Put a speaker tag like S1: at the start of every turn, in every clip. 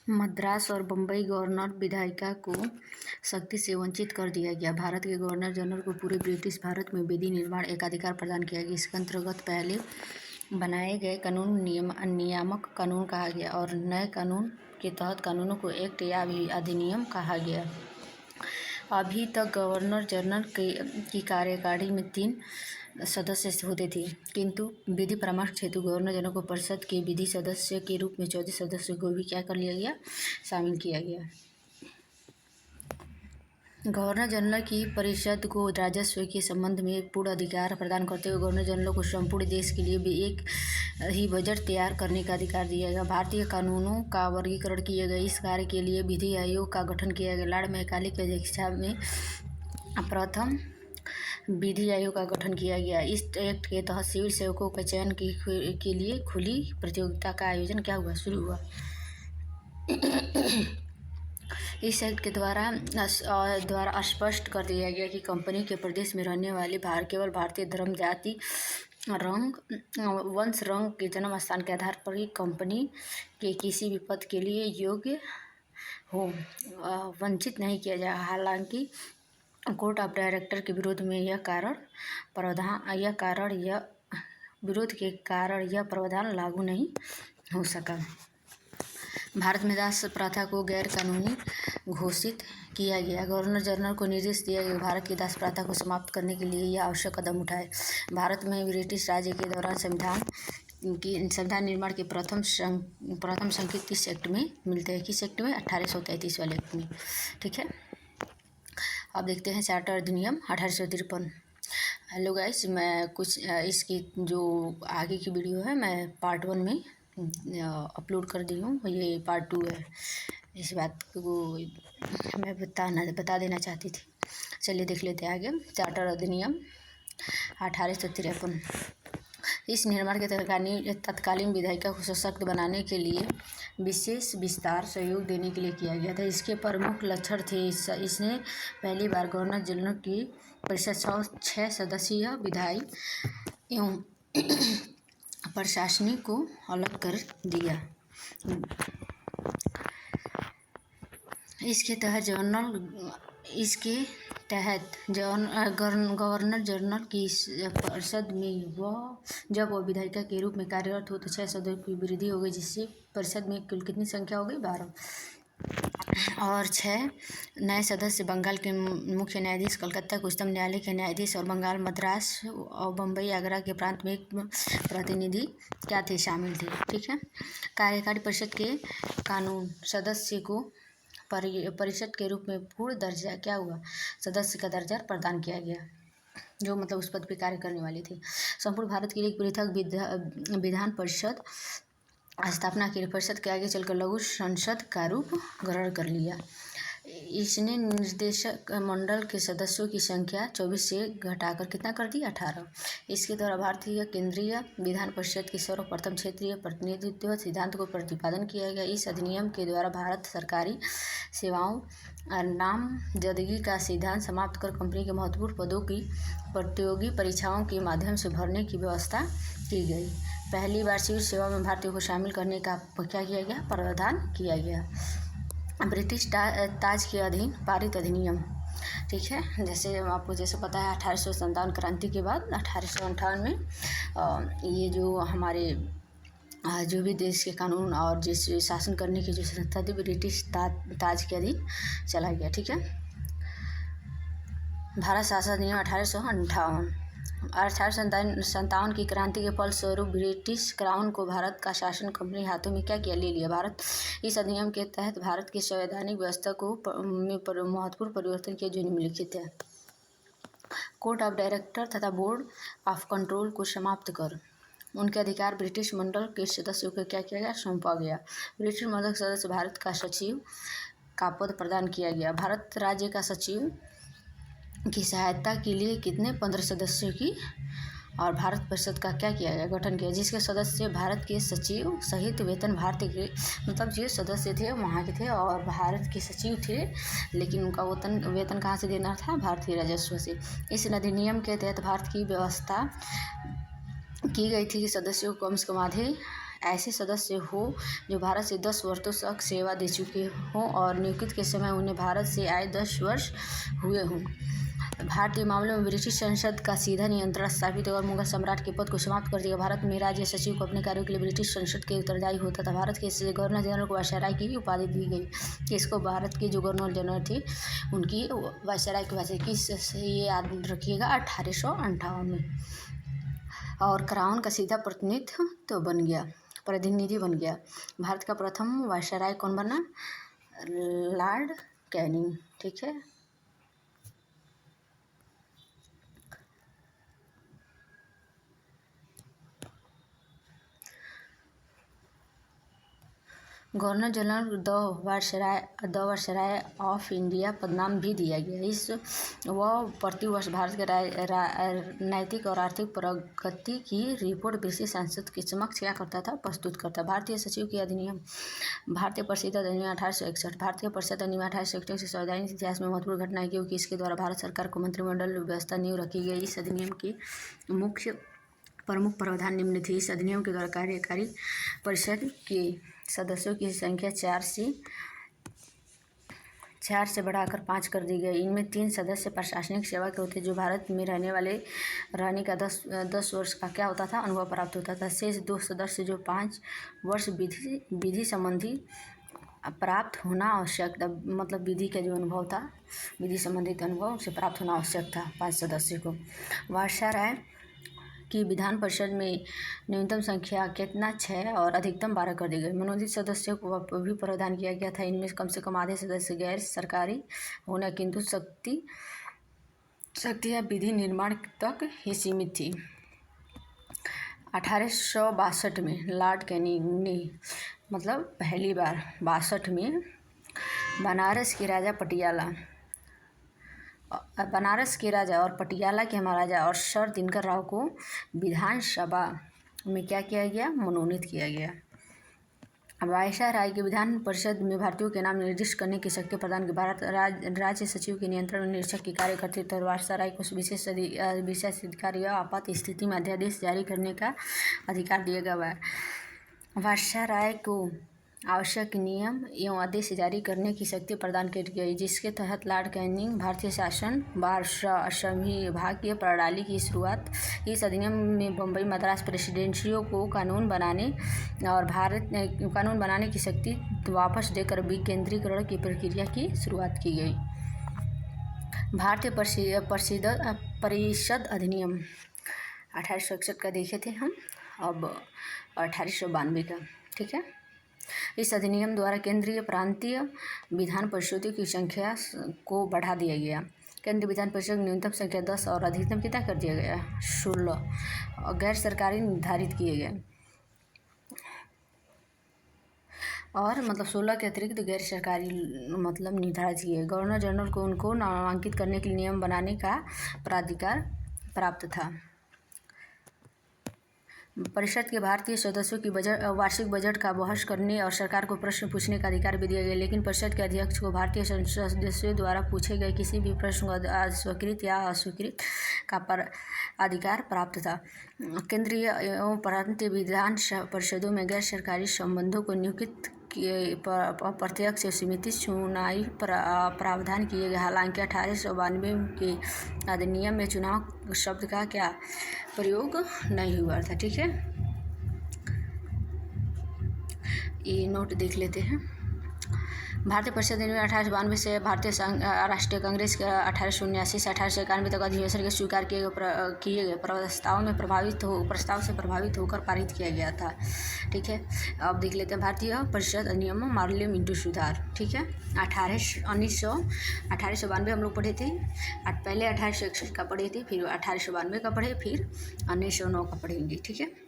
S1: मद्रास और बम्बई गवर्नर विधायिका को शक्ति से वंचित कर दिया गया। भारत के गवर्नर जनरल को पूरे ब्रिटिश भारत में विधि निर्माण एकाधिकार प्रदान किया गया। इसके अंतर्गत पहले बनाए गए कानून नियामक कानून कहा गया और नए कानून के तहत कानूनों को एक्ट या अधिनियम कहा गया। अभी तक गवर्नर जनरल की कार्यकारिणी में 3 सदस्य होते थे, किंतु विधि परामर्श हेतु गवर्नर जनरल को परिषद के विधि सदस्य के रूप में 14 सदस्यों को भी क्या कर लिया गया, शामिल किया गया। गवर्नर जनरल की परिषद को राजस्व के संबंध में पूर्ण अधिकार प्रदान करते हुए गवर्नर जनरल को संपूर्ण देश के लिए भी एक ही बजट तैयार करने का अधिकार दिया गया। भारतीय कानूनों का वर्गीकरण किए गए। इस कार्य के लिए विधि आयोग का गठन किया गया। लॉर्ड मैकाले की अध्यक्षता में प्रथम विधि आयोग का गठन किया गया। इस एक्ट के तहत सिविल सेवकों के चयन के लिए खुली प्रतियोगिता का आयोजन क्या हुआ, शुरू हुआ। इस एक्ट के द्वारा स्पष्ट कर दिया गया कि कंपनी के प्रदेश में रहने वाले केवल भारतीय धर्म, जाति, वंश, रंग के जन्म स्थान के आधार पर ही कंपनी के किसी भी पद के लिए योग्य हो वंचित नहीं किया जाए। हालांकि कोर्ट ऑफ डायरेक्टर के विरोध में यह प्रावधान लागू नहीं हो सका। भारत में दास प्रथा को गैर कानूनी घोषित किया गया। गवर्नर जनरल को निर्देश दिया गया भारत की दास प्रथा को समाप्त करने के लिए यह आवश्यक कदम उठाए। भारत में ब्रिटिश राज्य के दौरान संविधान निर्माण के प्रथम संकेत किस एक्ट में मिलते हैं, किस एक्ट में, 1833 वाले एक्ट में। ठीक है, अब देखते हैं चार्टर अधिनियम 1853। हेलो गाइस, मैं कुछ इसकी जो आगे की वीडियो है मैं पार्ट 1 में अपलोड कर दी हूँ। ये पार्ट 2 है। इस बात को मैं बता देना चाहती थी। चलिए देख लेते हैं आगे। चार्टर अधिनियम 1853। इस निर्माण के तत्कालीन विधायिका को सशक्त बनाने के लिए विशेष विस्तार सहयोग देने के लिए किया गया था। इसके प्रमुख लक्षण थे। इसने पहली बार गवर्नर जनरल की परिषद 6 सदस्यीय विधायी एवं प्रशासनिक को अलग कर दिया। इसके तहत गवर्नर जनरल की परिषद में जब वह विधायिका के रूप में कार्यरत हो तो 6 सदस्यों की वृद्धि हो गई, जिससे परिषद में कुल कितनी संख्या हो गई, 12। और 6 नए सदस्य बंगाल के मुख्य न्यायाधीश, कलकत्ता के उच्चतम न्यायालय के न्यायाधीश और बंगाल, मद्रास और बम्बई, आगरा के प्रांत में एक प्रतिनिधि क्या थे, शामिल थे। ठीक है, कार्यकारी परिषद के कानून सदस्य को परिषद के रूप में पूर्ण दर्जा क्या हुआ, सदस्य का दर्जा प्रदान किया गया, जो मतलब उस पद पर कार्य करने वाले थे। संपूर्ण भारत के लिए एक पृथक विधान परिषद स्थापना के लिए परिषद के आगे चलकर लघु संसद का रूप ग्रहण कर लिया। इसने निर्देशक मंडल के सदस्यों की संख्या 24 से घटाकर कितना कर दी, 18। इसके द्वारा भारतीय केंद्रीय विधान परिषद के सर्वप्रथम क्षेत्रीय प्रतिनिधित्व सिद्धांत को प्रतिपादन किया गया। इस अधिनियम के द्वारा भारत सरकारी सेवाओं नामजदगी का सिद्धांत समाप्त कर कंपनी के महत्वपूर्ण पदों की प्रतियोगी परीक्षाओं के माध्यम से भरने की व्यवस्था की गई। पहली बार सिविल सेवा में भारतीयों को शामिल करने का क्या किया गया, प्रावधान किया गया। ब्रिटिश ताज के अधीन पारित अधिनियम। ठीक है, जैसे आपको पता है 1857 क्रांति के बाद 1858 में ये जो हमारे जो भी देश के कानून और जिस शासन करने की जो संस्था थी ब्रिटिश ताज के अधीन चला गया। ठीक है, भारत शासन अधिनियम 1858। 1857 की क्रांति के फलस्वरूप ब्रिटिश क्राउन को भारत का शासन कंपनी हाथों में क्या किया, ले लिया। इस अधिनियम के तहत भारत की संवैधानिक व्यवस्था को में महत्वपूर्ण परिवर्तन किए जो निम्नलिखित है। कोर्ट ऑफ डायरेक्टर तथा बोर्ड ऑफ कंट्रोल को समाप्त कर उनके अधिकार ब्रिटिश मंडल के सदस्यों को क्या किया गया, सौंपा गया। ब्रिटिश मंडल के सदस्य भारत का सचिव का पद प्रदान किया गया। भारत राज्य का सचिव की सहायता के लिए कितने 15 सदस्यों की और भारत परिषद का क्या किया गया, गठन किया, जिसके सदस्य भारत के सचिव सहित वेतन भारतीय के मतलब जो सदस्य थे वहाँ के थे और भारत के सचिव थे, लेकिन उनका वेतन कहाँ से देना था, भारतीय राजस्व से। इस अधिनियम के तहत भारत की व्यवस्था की गई थी कि सदस्यों को कम से कम ऐसे सदस्य हो जो भारत से 10 वर्षों तक सेवा दे चुके हों और नियुक्ति के समय उन्हें भारत से आए 10 वर्ष हुए हों। भारतीय मामलों में ब्रिटिश संसद का सीधा नियंत्रण स्थापित और मुगल सम्राट के पद को समाप्त कर दिया। भारत में राज्य सचिव को अपने कार्यों के लिए ब्रिटिश संसद के उत्तरदायी होता था। भारत के गवर्नर जनरल को वायसराय की उपाधि दी गई कि इसको भारत के जो गवर्नर जनरल थे उनकी वायसराय की वजह किस ये याद रखिएगा 1858 में। और क्राउन का सीधा प्रतिनिधि बन गया। भारत का प्रथम वायसराय कौन बना? Lord Canning. ठीक है। Governor general the viceroy of India पदनाम भी दिया गया। वह प्रतिवर्ष भारत के राजनैतिक और आर्थिक प्रगति की रिपोर्ट ब्रिटिश संसद के समक्ष क्या करता था? प्रस्तुत करता। भारतीय सचिव की अधिनियम। भारतीय परिषद अधिनियम 1861। भारतीय परिषद अधिनियम 1861 से संवैधानिक इतिहास में महत्वपूर्ण घटना है क्योंकि इसके द्वारा भारत सरकार को मंत्रिमंडल व्यवस्था नींव रखी गई। इस अधिनियम की प्रमुख प्रावधान निम्न थी। इस अधिनियम के द्वारा कार्यकारी परिषद के सदस्यों की संख्या 4 से बढ़ाकर 5 कर दी गई। इनमें 3 सदस्य प्रशासनिक सेवा के होते जो भारत में रहने का 10 वर्ष का क्या होता था? अनुभव प्राप्त होता था। शेष 2 सदस्य जो 5 वर्ष विधि संबंधी प्राप्त होना आवश्यक था, मतलब विधि का जो अनुभव था, विधि संबंधित अनुभव से प्राप्त होना आवश्यक था 5 सदस्य को। वायसराय की विधान परिषद में न्यूनतम संख्या कितना 6 और अधिकतम 12 कर दी गई। मनोनीत सदस्यों को भी प्रावधान किया गया था। इनमें कम से कम आधे सदस्य गैर सरकारी होना किंतु शक्तियाँ विधि निर्माण तक ही सीमित थी। 1862 में लॉर्ड कैनिंग ने मतलब पहली बार 62 में बनारस के राजा और पटियाला के महाराजा और सर दिनकर राव को विधानसभा में क्या किया गया? मनोनीत किया गया। वायसराय के विधान परिषद में भारतीयों के नाम निर्दिष्ट करने की शक्ति प्रदान की। भारत राज्य सचिव के नियंत्रण और निरीक्षक के कार्य करते थे और वायसराय को विशेष अधिकार या आपात स्थिति में अध्यादेश जारी करने का अधिकार दिया गया। वायसराय को आवश्यक नियम एवं आदेश जारी करने की शक्ति प्रदान की गई, जिसके तहत लॉर्ड कैनिंग भारतीय शासन संविभागीय प्रणाली की शुरुआत। इस अधिनियम में बम्बई मद्रास प्रेसिडेंसियों को कानून बनाने की शक्ति वापस देकर विकेंद्रीकरण की प्रक्रिया की शुरुआत की गई। भारतीय परिषद अधिनियम 1861 का देखे थे हम, अब 1892 का। ठीक है। इस अधिनियम द्वारा केंद्रीय प्रांतीय विधान परिषदों की संख्या को बढ़ा दिया गया। केंद्रीय विधान परिषद न्यूनतम संख्या 10 और अधिकतम कितना कर दिया गया? 16 गैर सरकारी निर्धारित किए गए और मतलब 16 के अतिरिक्त गैर सरकारी मतलब निर्धारित किए। गवर्नर जनरल को उनको नामांकित करने के लिए नियम बनाने का प्राधिकार प्राप्त था। परिषद के भारतीय सदस्यों की वार्षिक बजट का बहस करने और सरकार को प्रश्न पूछने का अधिकार भी दिया गया, लेकिन परिषद के अध्यक्ष को भारतीय सदस्यों द्वारा पूछे गए किसी भी प्रश्न को स्वीकृत या अस्वीकृत का अधिकार प्राप्त था। केंद्रीय एवं प्रांतीय विधान परिषदों में गैर सरकारी संबंधों को नियुक्त प्रत्यक्ष सीमित चुनावी प्रावधान किए गए। हालांकि 1892 के अधिनियम में चुनाव शब्द का क्या प्रयोग नहीं हुआ था। ठीक है, ये नोट देख लेते हैं। भारतीय परिषद अधिनियम 1892 से भारतीय राष्ट्रीय कांग्रेस के 1879 से 1891 तक अधिवेशन के स्वीकार किए गए प्रस्ताव से प्रभावित होकर पारित किया गया था। ठीक है, अब देख लेते हैं भारतीय परिषद अधिनियम मार्ले मिंटू सुधार। ठीक है, 1892 हम लोग पढ़े थे, पहले 1861 का पढ़े थे, फिर 1892 का पढ़े, फिर 1909 का पढ़ेंगे। ठीक है,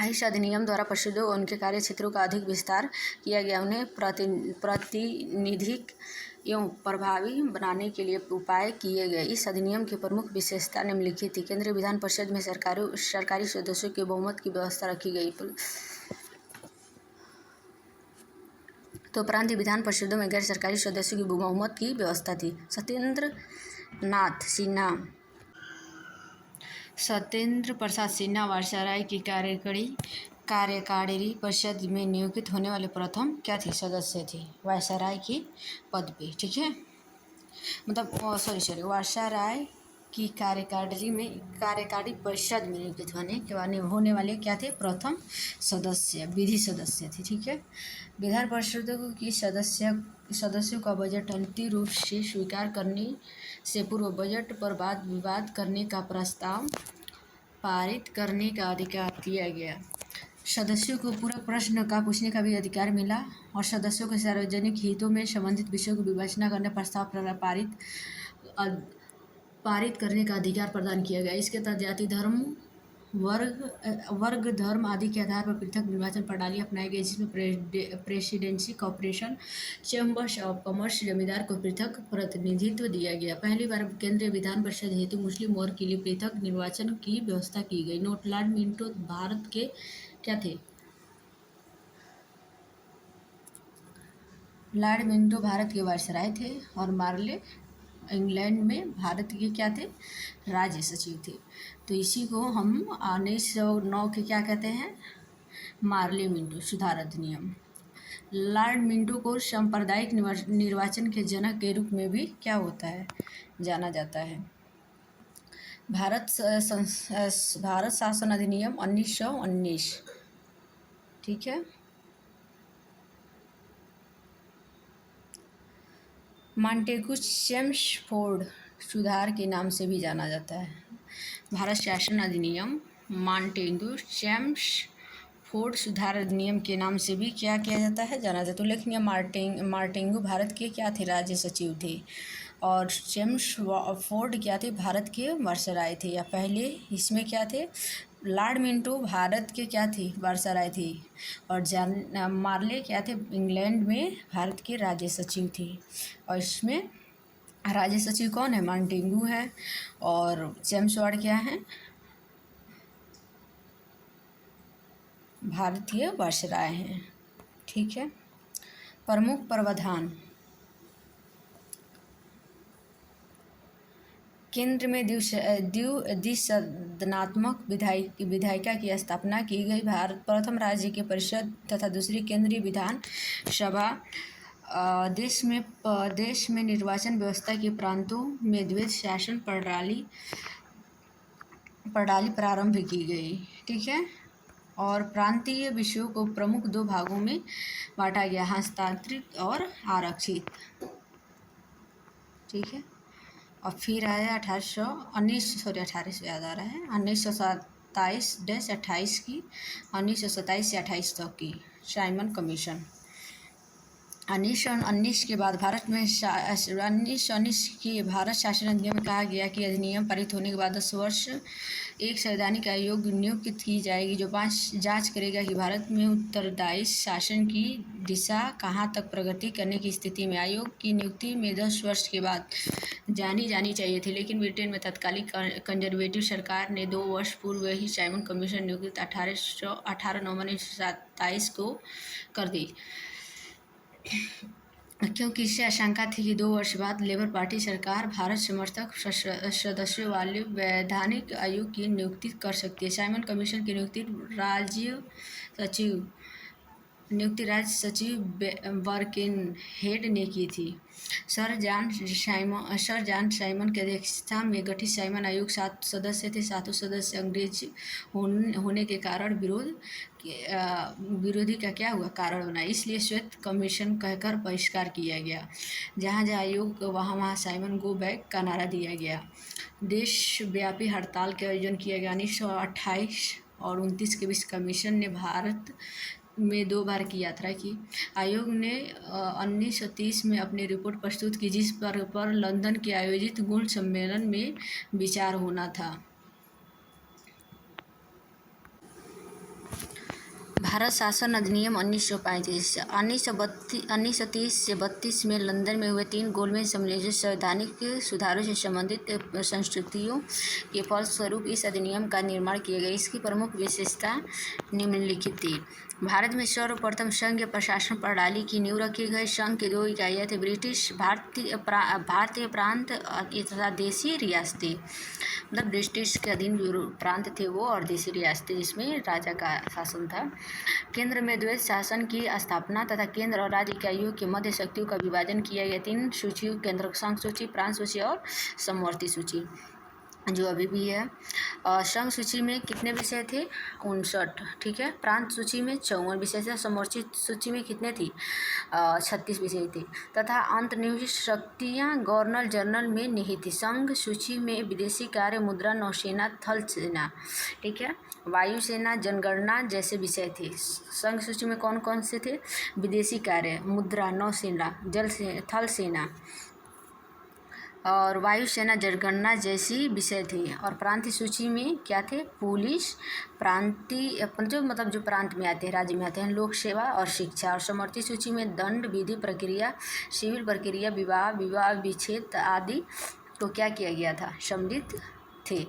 S1: इस अधिनियम द्वारा परिषदों और उनके कार्य क्षेत्रों का अधिक विस्तार किया गया। उन्हें प्रातिनिधिक एवं प्रभावी बनाने के लिए उपाय किए गए। इस अधिनियम की प्रमुख विशेषता निम्नलिखित थी। केंद्रीय विधान परिषद में सरकारी सदस्यों के बहुमत की व्यवस्था रखी गई, तो प्रांतीय विधान परिषदों में गैर सरकारी सदस्यों की बहुमत की व्यवस्था थी। सत्येंद्र प्रसाद सिन्हा वायसराय की कार्यकारी कार्यकारिणी परिषद में नियुक्त होने वाले प्रथम क्या थी सदस्य थी वायसराय की पद पे। ठीक है, मतलब सॉरी वायसराय की कार्यकारी परिषद में नियुक्त होने वाले क्या थे प्रथम सदस्य, विधि सदस्य थे। ठीक है, विधान परिषदों की सदस्यों का बजट अंतिम रूप से स्वीकार करने से पूर्व बजट पर वाद विवाद करने का प्रस्ताव पारित करने का अधिकार दिया गया। सदस्यों को पूरक प्रश्न का पूछने का भी अधिकार मिला और सदस्यों को सार्वजनिक हितों में संबंधित विषयों को विवेचना करने प्रस्ताव पारित करने का अधिकार प्रदान किया गया। इसके तहत जाति, धर्म, वर्ग धर्म आदि के आधार पर पृथक निर्वाचन प्रणाली अपनाई गई, जिसमें presidency, corporation, chambers of commerce, जमींदार को पृथक प्रतिनिधित्व दिया गया। पहली बार केंद्रीय विधान परिषद हेतु मुस्लिम वर्ग के लिए पृथक निर्वाचन की व्यवस्था की गई। नोट, लॉर्ड मिंटो भारत के क्या थे? लॉर्ड मिंटो भारत के वायसराय थे और मार्ले इंग्लैंड में भारत के क्या थे? राज्य सचिव थे। तो इसी को हम 1909 के क्या कहते हैं? मार्ले मिंटो सुधार अधिनियम। लॉर्ड मिंटो को सांप्रदायिक निर्वाचन के जनक के रूप में भी क्या होता है? जाना जाता है। भारत शासन अधिनियम 1919। ठीक है, मॉन्टेगू चेम्सफोर्ड सुधार के नाम से भी जाना जाता है। भारत शासन अधिनियम मॉन्टेगू चेम्सफोर्ड सुधार अधिनियम के नाम से भी क्या किया जाता है? जाना जाता है। उल्लेखनीय मॉन्टेगू भारत के क्या थे? राज्य सचिव थे और चेम्सफोर्ड क्या थे? भारत के वायसराय थे। या पहले इसमें क्या थे? लॉर्ड मिंटो भारत के क्या थे? वायसराय थे और मार्ले क्या थे? इंग्लैंड में भारत के राज्य सचिव थे। और इसमें राज्य सचिव कौन है? मॉन्टेगू है और चेम्सफोर्ड क्या है? भारतीय वायसराय हैं। ठीक है, प्रमुख प्रावधान। केंद्र में द्विसदनात्मक विधायिका की स्थापना की गई। भारत प्रथम राज्य की परिषद तथा दूसरी केंद्रीय विधान सभा। देश में निर्वाचन व्यवस्था के प्रांतों में द्वैत शासन प्रणाली प्रारंभ की गई। ठीक है, और प्रांतीय विषयों को प्रमुख दो भागों में बांटा गया, हस्तांतरित और आरक्षित। ठीक है, और फिर आया 1927 याद आ रहा है 1927-28 की 1927 से 28 तक की साइमन कमीशन। 1919 के बाद भारत में 1919 के भारत शासन अधिनियम में कहा गया कि अधिनियम पारित होने के बाद 10 वर्ष एक संवैधानिक आयोग नियुक्त की जाएगी जो जांच करेगा कि भारत में उत्तरदायी शासन की दिशा कहाँ तक प्रगति करने की स्थिति में। आयोग की नियुक्ति में 10 वर्ष के बाद जानी चाहिए थी, लेकिन ब्रिटेन में तत्कालीन कंजर्वेटिव सरकार ने 2 वर्ष पूर्व ही साइमन कमीशन नियुक्त 18 नवंबर 1927 को कर दी, क्योंकि इससे आशंका थी कि 2 वर्ष बाद लेबर पार्टी सरकार राज्य समर्थक सदस्यों वाले वैधानिक आयोग की नियुक्ति कर सकती है। साइमन कमीशन की नियुक्ति राज्य सचिव बर्किनहेड ने की थी। सर जॉन साइमन की अध्यक्षता में गठित साइमन आयोग 7 सदस्य थे। 7 सदस्य अंग्रेज होने के कारण विरोधी का क्या हुआ? कारण बना, इसलिए श्वेत कमीशन कहकर बहिष्कार किया गया। जहाँ आयोग वहाँ साइमन गो बैक का नारा दिया गया। देशव्यापी हड़ताल का आयोजन किया गया। 1928 और 29 के बीच कमीशन ने भारत में 2 बार की यात्रा की। आयोग ने 1930 में अपनी रिपोर्ट प्रस्तुत की, जिस पर लंदन के आयोजित गुण सम्मेलन में विचार होना था। भारत शासन अधिनियम 1935। 1930 से 32 में लंदन में हुए 3 गोलमेज सम्मेलन संवैधानिक सुधारों से संबंधित संस्तुतियों के फलस्वरूप इस अधिनियम का निर्माण किया गया। इसकी प्रमुख विशेषता निम्नलिखित थी। भारत में सर्वप्रथम संघीय प्रशासन प्रणाली की नींव रखी गई। संघ की 2 इकाइयाँ थी, ब्रिटिश भारतीय प्रांत तथा देसी रियासतें। मतलब ब्रिटिश के अधीन जो प्रांत थे वो, और देसी रियासतें जिसमें राजा का शासन था। केंद्र में द्वैत शासन की स्थापना तथा केंद्र और राज्य इकाइयों के मध्य शक्तियों का विभाजन किया गया। 3 सूचियों, केंद्र संघ सूची, प्रांत सूची और समवर्ती सूची, जो अभी भी है। संघ सूची में कितने विषय थे? 59, ठीक है। प्रांत सूची में 54 विषय थे। समवर्ती सूची में कितने थी? 36 विषय थे। तथा अंतर्निहित शक्तियाँ गवर्नर जनरल में निहित थी। संघ सूची में विदेशी कार्य, मुद्रा, नौसेना, थल सेना, ठीक है, वायुसेना, जनगणना जैसे विषय थे। संघ सूची में कौन कौन से थे? विदेशी कार्य, मुद्रा, नौसेना, थल सेना और वायुसेना, जनगणना जैसी विषय थे। और प्रांतीय सूची में क्या थे? पुलिस, प्रांतीय जो प्रांत में आते हैं, राज्य में आते हैं, लोक सेवा और शिक्षा। और समवर्ती सूची में दंड, विधि प्रक्रिया, सिविल प्रक्रिया, विवाह विच्छेद आदि को क्या किया गया था? सम्मिलित थे।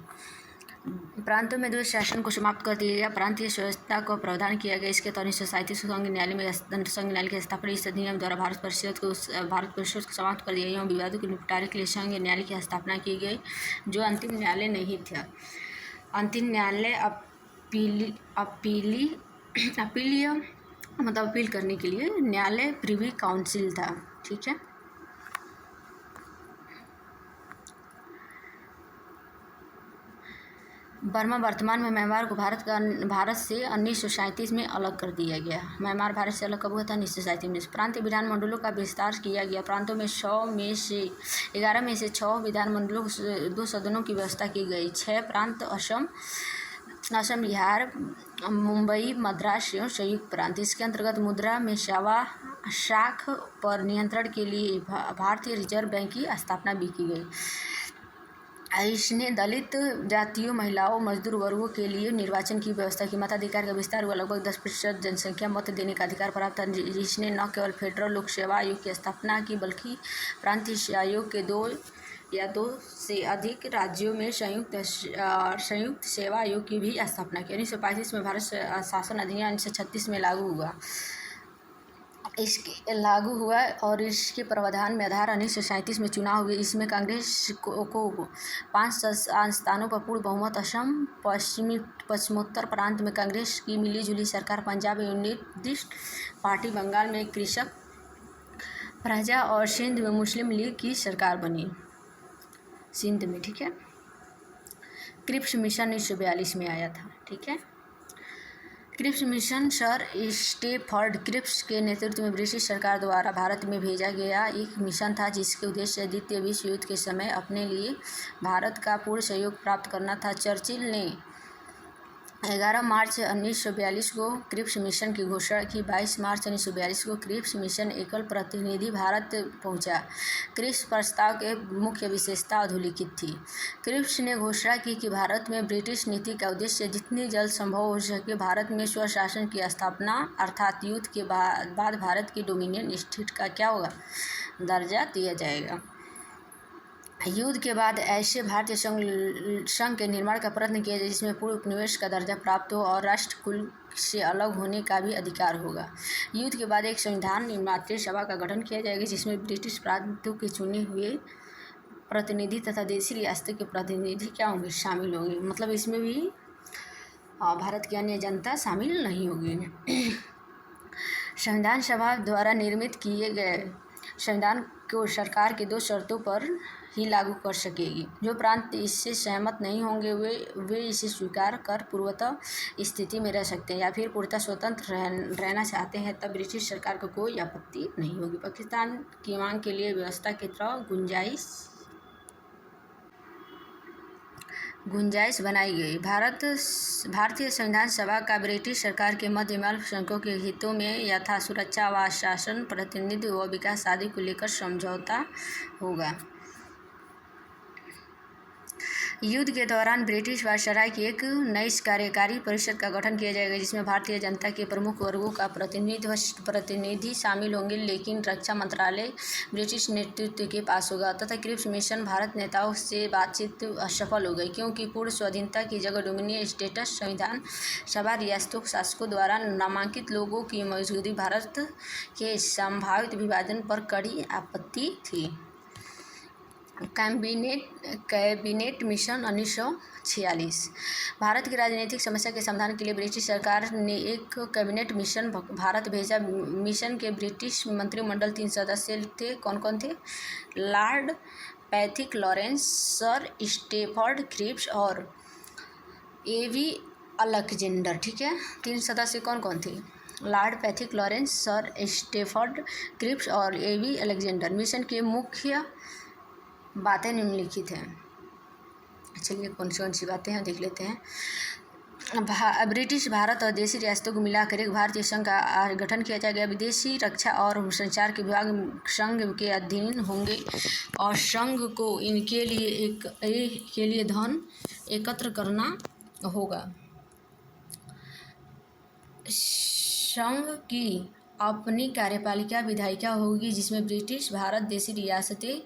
S1: प्रांतों में द्वैत शासन को समाप्त कर दिया गया। प्रांतीय व्यवस्था को प्रावधान किया गया। इसके तहत 1937 संघ न्यायालय में संघ न्यायालय की स्थापना इस अधिनियम द्वारा भारत परिषद को समाप्त कर दिया गया। एवं विवादों के निपटारे के लिए संघ न्यायालय की स्थापना की गई, जो अंतिम न्यायालय नहीं था। अंतिम न्यायालय अपील करने के लिए न्यायालय प्रिवी काउंसिल था, ठीक है। बर्मा वर्तमान में म्यांमार को भारत से 1937 में अलग कर दिया गया। म्यांमार भारत से अलग कब हुआ था? 1937 में। प्रांतीय विधानमंडलों का विस्तार किया गया। प्रांतों में 11 में से 6 विधानमंडलों, 2 सदनों की व्यवस्था की गई। 6 प्रांत असम, बिहार, मुंबई, मद्रास एवं संयुक्त प्रांत। इसके अंतर्गत मुद्रा में शाख पर नियंत्रण के लिए भारतीय रिजर्व बैंक की स्थापना भी की गई। इसने दलित जातियों, महिलाओं, मजदूर वर्गों के लिए निर्वाचन की व्यवस्था की। मताधिकार का विस्तार हुआ। लगभग 10% जनसंख्या मत देने का अधिकार प्राप्त था। जिसने न केवल फेडरल लोक सेवा आयोग की स्थापना की, बल्कि प्रांतीय आयोग के 2 या 2 से अधिक राज्यों में संयुक्त सेवा आयोग की भी स्थापना की। 1935 में भारत शासन अधिनियम 1936 में लागू हुआ और इसके प्रावधान में आधार 1937 में चुनाव हुए। इसमें कांग्रेस को 5 स्थानों पर पूर्ण बहुमत। असम, पश्चिमोत्तर प्रांत में कांग्रेस की मिलीजुली सरकार, पंजाब में यूनिस्ट पार्टी, बंगाल में कृषक प्रजा और सिंध में मुस्लिम लीग की सरकार बनी। सिंध में, ठीक है। क्रिप्स मिशन 1942 में आया था, ठीक है। Cripps mission sir Stafford Cripps के नेतृत्व में ब्रिटिश सरकार द्वारा भारत में भेजा गया एक मिशन था, जिसके उद्देश्य द्वितीय विश्व युद्ध के समय अपने लिए भारत का पूर्ण सहयोग प्राप्त करना था। चर्चिल ने 11 मार्च 1942 को क्रिप्स मिशन की घोषणा की। 22 मार्च 1942 को क्रिप्स मिशन एकल प्रतिनिधि भारत पहुंचा। क्रिप्स प्रस्ताव के मुख्य विशेषता अधोलिखित थी। क्रिप्स ने घोषणा की कि भारत में ब्रिटिश नीति का उद्देश्य जितनी जल्द संभव हो सके भारत में स्वशासन की स्थापना, अर्थात युद्ध के बाद भारत की डोमिनियन स्टेट का क्या होगा? दर्जा दिया जाएगा। युद्ध के बाद ऐसे भारतीय संघ के निर्माण का प्रयत्न किया जाए जिसमें पूर्ण उपनिवेश का दर्जा प्राप्त हो और राष्ट्र कुल से अलग होने का भी अधिकार होगा। युद्ध के बाद एक संविधान निर्मात्री सभा का गठन किया जाएगा, जिसमें ब्रिटिश प्रांतों के चुने हुए प्रतिनिधि तथा देशी रियासतों के प्रतिनिधि क्या होंगे? शामिल होंगे। मतलब इसमें भी भारत की अन्य जनता शामिल नहीं होगी। संविधान सभा द्वारा निर्मित किए गए संविधान को सरकार के 2 शर्तों पर ही लागू कर सकेगी। जो प्रांत इससे सहमत नहीं होंगे वे इसे स्वीकार कर पूर्ववत स्थिति में रह सकते हैं, या फिर पूर्णतः स्वतंत्र रहना चाहते हैं, तब ब्रिटिश सरकार को कोई आपत्ति नहीं होगी। पाकिस्तान की मांग के लिए व्यवस्था की तरह गुंजाइश बनाई गई। भारतीय संविधान सभा का ब्रिटिश सरकार के मध्य में अल्पसंख्यकों के हितों में यथा सुरक्षा, आवास, शासन, प्रतिनिधित्व व विकास आदि को लेकर समझौता होगा। युद्ध के दौरान ब्रिटिश वायसराय की एक नई कार्यकारी परिषद का गठन किया जाएगा, जिसमें भारतीय जनता के प्रमुख वर्गों का प्रतिनिधि शामिल होंगे, लेकिन रक्षा मंत्रालय ब्रिटिश नेतृत्व के पास होगा तथा क्रिप्स मिशन भारत नेताओं से बातचीत असफल हो गई, क्योंकि पूर्ण स्वाधीनता की जगह डोमिनियन स्टेटस संविधान सभा रियासतों शासकों द्वारा नामांकित लोगों की मौजूदगी भारत के संभावित विभाजन पर कड़ी आपत्ति थी। Cabinet mission 1946। भारत की राजनीतिक समस्या के समाधान के लिए ब्रिटिश सरकार ने एक कैबिनेट मिशन भारत भेजा। मिशन के ब्रिटिश मंत्रिमंडल 3 सदस्य थे। कौन कौन थे? Lord Pethick Lawrence, sir Stafford Cripps और एवी अलेक्जेंडर। ठीक है, 3 सदस्य कौन कौन थे? Lord Pethick Lawrence, sir Stafford Cripps और एवी अलेक्जेंडर। मिशन के मुख्य बातें निम्नलिखित हैं। चलिए कौन सी बातें हैं देख लेते हैं। ब्रिटिश भारत और देशी रियासतों को मिलाकर एक भारतीय संघ का गठन किया जाएगा। विदेशी रक्षा और संचार के विभाग संघ के अधीन होंगे और संघ को इनके लिए धन एकत्र करना होगा। संघ की अपनी कार्यपालिका विधायिका होगी, जिसमें ब्रिटिश भारत देशी रियासतें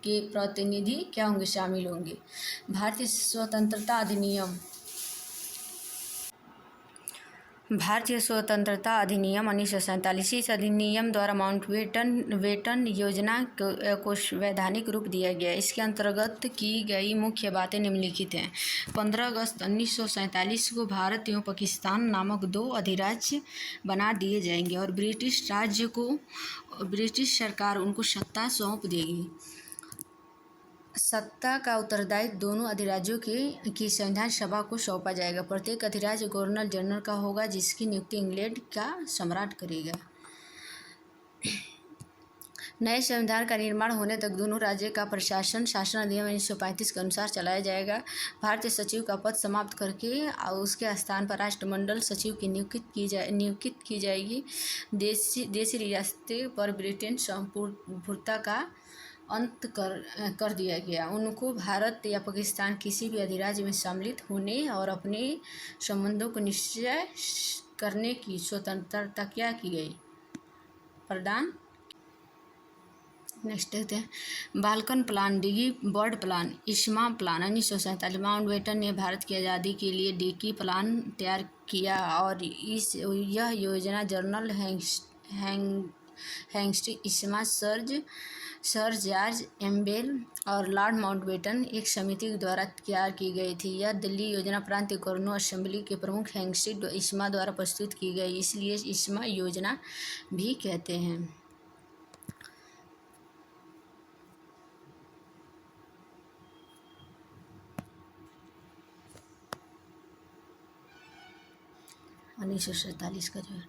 S1: के प्रतिनिधि क्या होंगे? शामिल होंगे। भारतीय स्वतंत्रता अधिनियम 1947। इस अधिनियम द्वारा माउंटबेटन योजना को वैधानिक रूप दिया गया। इसके अंतर्गत की गई मुख्य बातें निम्नलिखित हैं। 15 अगस्त 1947 को भारत एवं पाकिस्तान नामक 2 अधिराज्य बना दिए जाएंगे और ब्रिटिश सरकार उनको सत्ता सौंप देगी। सत्ता का उत्तरदायित्व दोनों अधिराज्यों की संविधान सभा को सौंपा जाएगा। प्रत्येक अधिराज्य गवर्नर जनरल का होगा, जिसकी नियुक्ति इंग्लैंड का सम्राट करेगा। नए संविधान का निर्माण होने तक दोनों राज्य का प्रशासन शासन अधिनियम 1935 के अनुसार चलाया जाएगा। भारतीय सचिव का पद समाप्त करके उसके स्थान पर राष्ट्रमंडल सचिव की नियुक्ति की जाएगी। देशी रियासतें पर ब्रिटेन संप्रभुता का अंत कर दिया गया। उनको भारत या पाकिस्तान किसी भी अधिराज्य में सम्मिलित होने और अपने संबंधों को निश्चय करने की स्वतंत्रता क्या की गई? प्रदान। नेक्स्ट देखते हैं। बाल्कन प्लान, डिगी बर्ड प्लान, इस्मा प्लान। 1947 माउंटबेटन ने भारत की आज़ादी के लिए डिगी प्लान तैयार किया और यह योजना जनरल हेस्टिंग्स, इस्मा, सर जॉर्ज एम्बेल और लॉर्ड माउंटबेटन एक समिति द्वारा तैयार की गई थी। यह दिल्ली योजना प्रांतीय गवर्नर असेंबली के प्रमुख हेस्टिंग्स इस्मा द्वारा प्रस्तुत की गई, इसलिए इस्मा योजना भी कहते हैं। का जो है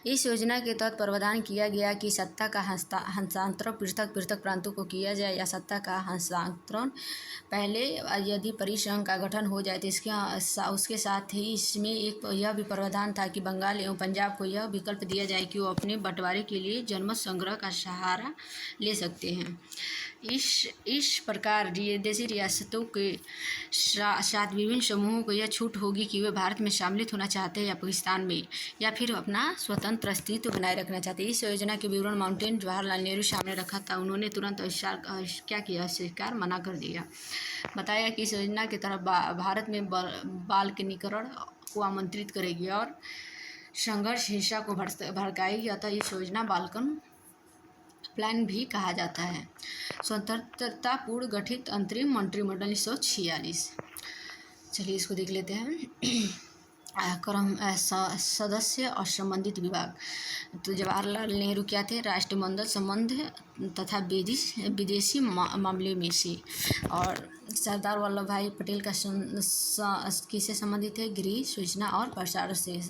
S1: इस योजना के तहत प्रावधान किया गया कि सत्ता का हस्तांतरण पृथक प्रांतों को किया जाए या सत्ता का हस्तांतरण पहले यदि परिसंघ का गठन हो जाए तो उसके साथ ही इसमें यह भी प्रावधान था कि बंगाल एवं पंजाब को यह विकल्प दिया जाए कि वो अपने बंटवारे के लिए जनमत संग्रह का सहारा ले सकते हैं। इस प्रकार देशी रियासतों के साथ विभिन्न समूहों को यह छूट होगी कि वे भारत में शामिलित होना चाहते हैं या पाकिस्तान में, या फिर अपना स्वतंत्र अस्तित्व बनाए रखना चाहते हैं। इस योजना के विवरण माउंटेन जवाहरलाल नेहरू सामने रखा था। उन्होंने तुरंत स्वीकार मना कर दिया। बताया कि इस योजना की तरफ भारत में बाल्कनीकरण को आमंत्रित करेगी और संघर्ष हिंसा को भड़काएगी, अतः इस योजना बाल्कन प्लान भी कहा जाता है। स्वतंत्रता पूर्व गठित अंतरिम मंत्रिमंडल 1946। चलिए इसको देख लेते हैं। क्रम सदस्य और संबंधित विभाग। तो जवाहरलाल नेहरू क्या थे? राष्ट्रमंडल संबंध तथा विदेशी मामले में से। और सरदार वल्लभ भाई पटेल का किससे संबंधित है? गृह, सूचना और प्रसारण से।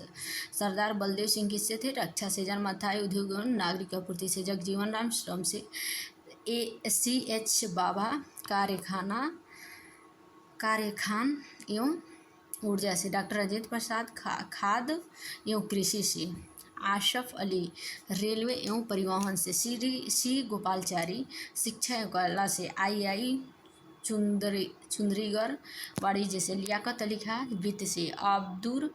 S1: सरदार बलदेव सिंह किससे थे? रक्षा से। जन्म अथाई उद्योग एवं नागरिक आपूर्ति से। जगजीवन राम श्रम से। CH बाबा कार्यखान एवं ऊर्जा से। डॉक्टर राजेंद्र प्रसाद खाद्य एवं कृषि से। आशफ अली रेलवे एवं परिवहन से। सी गोपालचारी शिक्षा एवं कला से। चुंदरीगढ़। वाणिज्य से लियाकत अली खान। वित्त से अब्दुल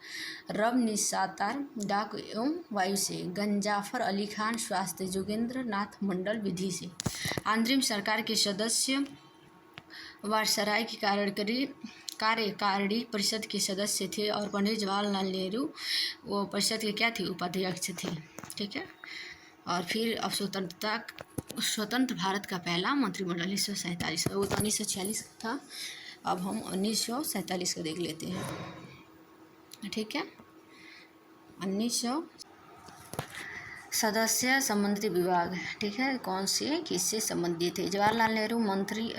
S1: रब निसार। डाक एवं वायु से गंजाफर अली खान। स्वास्थ्य जोगेंद्र नाथ मंडल। विधि से आंतरिक सरकार के सदस्य वायसराय की कार्यकारिणी परिषद के सदस्य थे और पंडित जवाहरलाल नेहरू वो परिषद के क्या थे, उपाध्यक्ष थे। ठीक है। और फिर अब स्वतंत्र भारत का पहला मंत्रिमंडल 1947, वो तो 1946 था, अब हम 1947 का देख लेते हैं। ठीक है। 1900 सदस्य संबंधित विभाग। ठीक है, कौन से किससे संबंधित थे? जवाहरलाल नेहरू